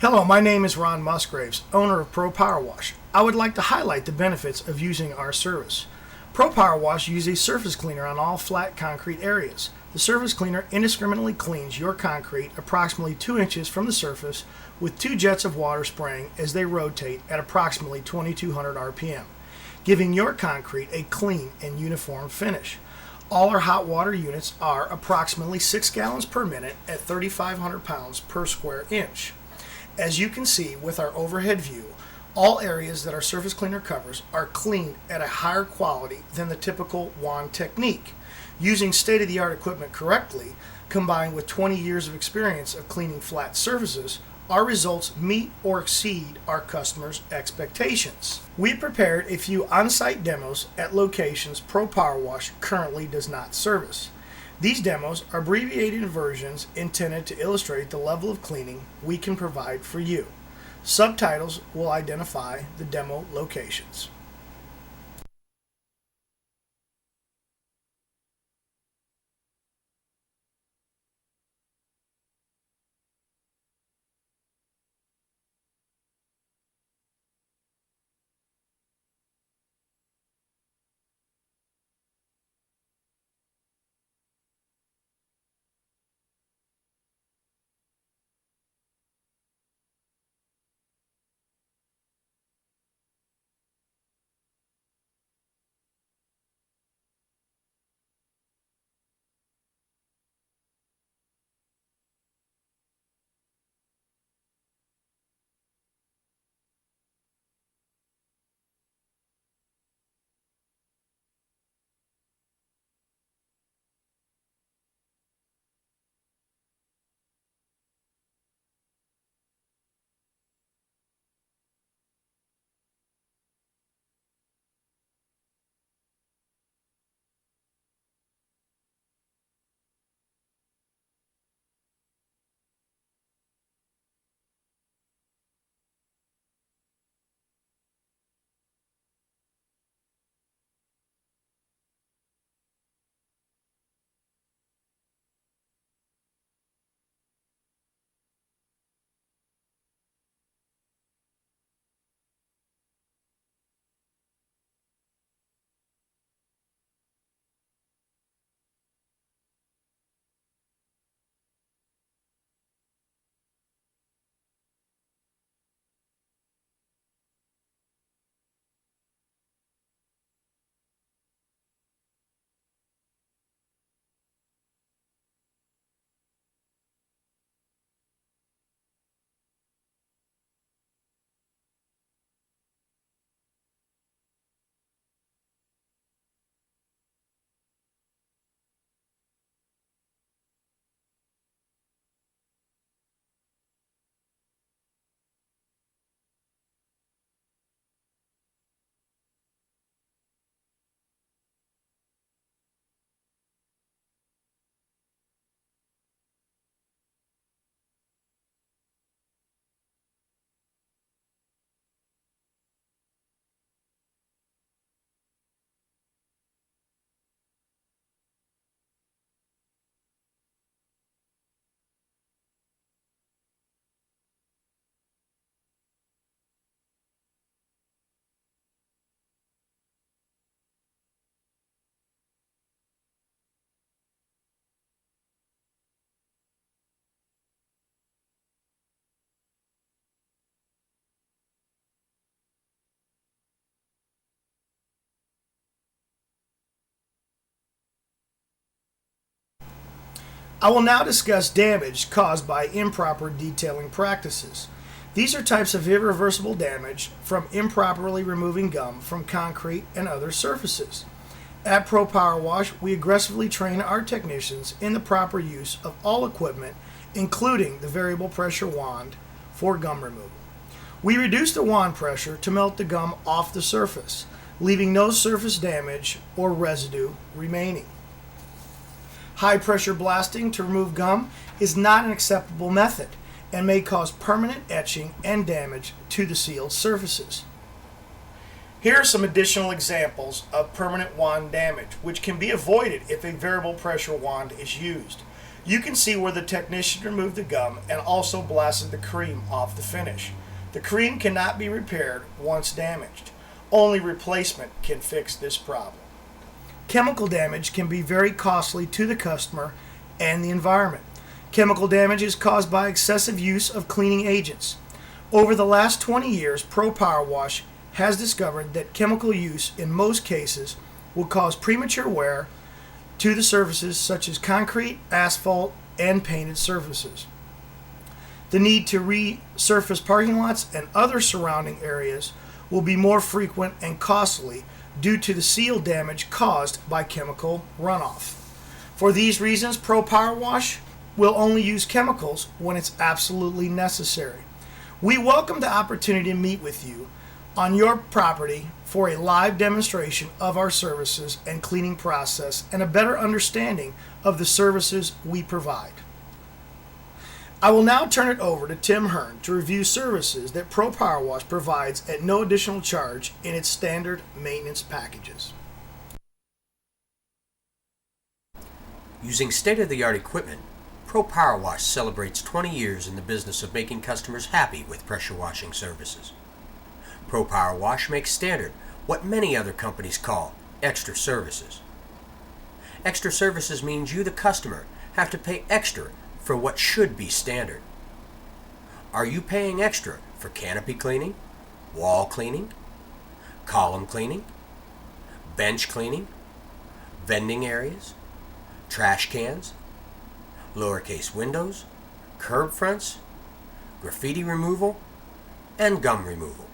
Hello, my name is Ron Musgraves, owner of Pro Power Wash. I would like to highlight the benefits of using our service. Pro Power Wash uses a surface cleaner on all flat concrete areas. The surface cleaner indiscriminately cleans your concrete approximately 2 inches from the surface with 2 jets of water spraying as they rotate at approximately 2200 RPM, giving your concrete a clean and uniform finish. All our hot water units are approximately 6 gallons per minute at 3,500 pounds per square inch. As you can see with our overhead view, all areas that our surface cleaner covers are cleaned at a higher quality than the typical wand technique. Using state-of-the-art equipment correctly, combined with 20 years of experience of cleaning flat surfaces, our results meet or exceed our customers' expectations. We prepared a few on-site demos at locations Pro Power Wash currently does not service. These demos are abbreviated versions intended to illustrate the level of cleaning we can provide for you. Subtitles will identify the demo locations. I will now discuss damage caused by improper detailing practices. These are types of irreversible damage from improperly removing gum from concrete and other surfaces. At Pro Power Wash, we aggressively train our technicians in the proper use of all equipment, including the variable pressure wand for gum removal. We reduce the wand pressure to melt the gum off the surface, leaving no surface damage or residue remaining. High pressure blasting to remove gum is not an acceptable method and may cause permanent etching and damage to the sealed surfaces. Here are some additional examples of permanent wand damage, which can be avoided if a variable pressure wand is used. You can see where the technician removed the gum and also blasted the cream off the finish. The cream cannot be repaired once damaged. Only replacement can fix this problem. Chemical damage can be very costly to the customer and the environment. Chemical damage is caused by excessive use of cleaning agents. Over the last 20 years, Pro Power Wash has discovered that chemical use in most cases will cause premature wear to the surfaces such as concrete, asphalt, and painted surfaces. The need to resurface parking lots and other surrounding areas will be more frequent and costly due to the seal damage caused by chemical runoff. For these reasons, Pro Power Wash will only use chemicals when it's absolutely necessary. We welcome the opportunity to meet with you on your property for a live demonstration of our services and cleaning process and a better understanding of the services we provide. I will now turn it over to Tim Hearn to review services that Pro Power Wash provides at no additional charge in its standard maintenance packages. Using state-of-the-art equipment, Pro Power Wash celebrates 20 years in the business of making customers happy with pressure washing services. Pro Power Wash makes standard what many other companies call extra services. Extra services means you, the customer, have to pay extra for what should be standard. Are you paying extra for canopy cleaning, wall cleaning, column cleaning, bench cleaning, vending areas, trash cans, lowercase windows, curb fronts, graffiti removal, and gum removal?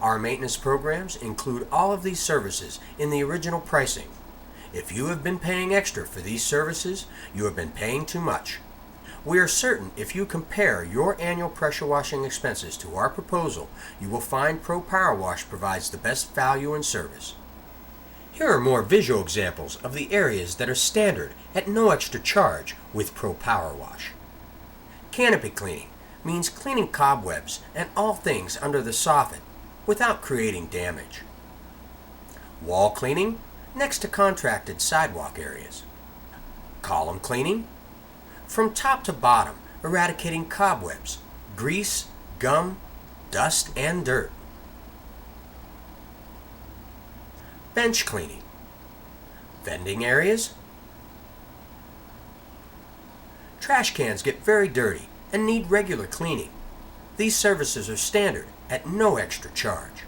Our maintenance programs include all of these services in the original pricing. If you have been paying extra for these services, you have been paying too much. We are certain if you compare your annual pressure washing expenses to our proposal, you will find Pro Power Wash provides the best value and service. Here are more visual examples of the areas that are standard at no extra charge with Pro Power Wash. Canopy cleaning means cleaning cobwebs and all things under the soffit without creating damage. Wall cleaning next to contracted sidewalk areas. Column cleaning from top to bottom, eradicating cobwebs, grease, gum, dust, and dirt. Bench cleaning. Vending areas. Trash cans get very dirty and need regular cleaning. These services are standard at no extra charge.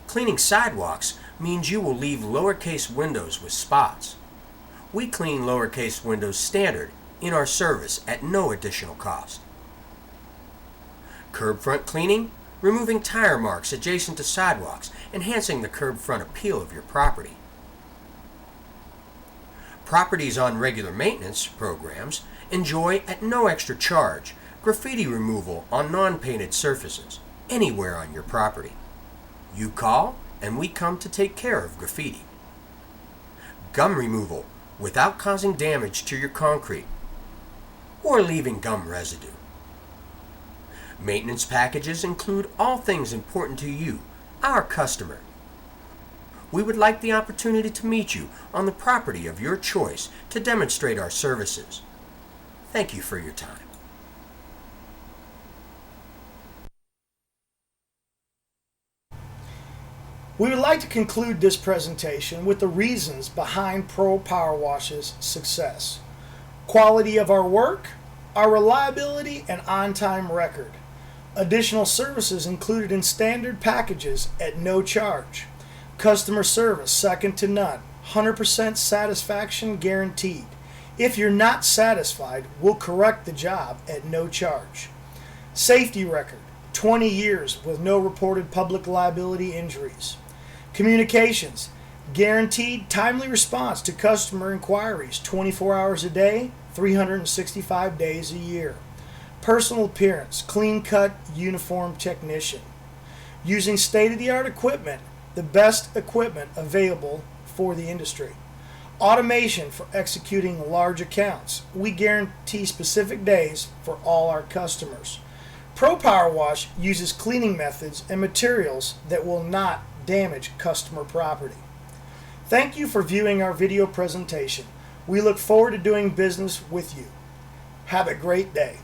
Cleaning sidewalks means you will leave lowercase windows with spots. We clean lowercase windows standard in our service at no additional cost. Curb front cleaning, removing tire marks adjacent to sidewalks, enhancing the curb front appeal of your property. Properties on regular maintenance programs enjoy at no extra charge graffiti removal on non-painted surfaces anywhere on your property. You call and we come to take care of graffiti. Gum removal without causing damage to your concrete or leaving gum residue. Maintenance packages include all things important to you, our customer. We would like the opportunity to meet you on the property of your choice to demonstrate our services. Thank you for your time. We would like to conclude this presentation with the reasons behind Pro Power Wash's success. Quality of our work, our reliability and on-time record. Additional services included in standard packages at no charge. Customer service second to none. 100% satisfaction guaranteed. If you're not satisfied, we'll correct the job at no charge. Safety record, 20 years with no reported public liability injuries. Communications, guaranteed timely response to customer inquiries 24 hours a day, 365 days a year. Personal appearance, clean-cut, uniform technician. Using state-of-the-art equipment, the best equipment available for the industry. Automation for executing large accounts. We guarantee specific days for all our customers. Pro Power Wash uses cleaning methods and materials that will not damage customer property. Thank you for viewing our video presentation. We look forward to doing business with you. Have a great day.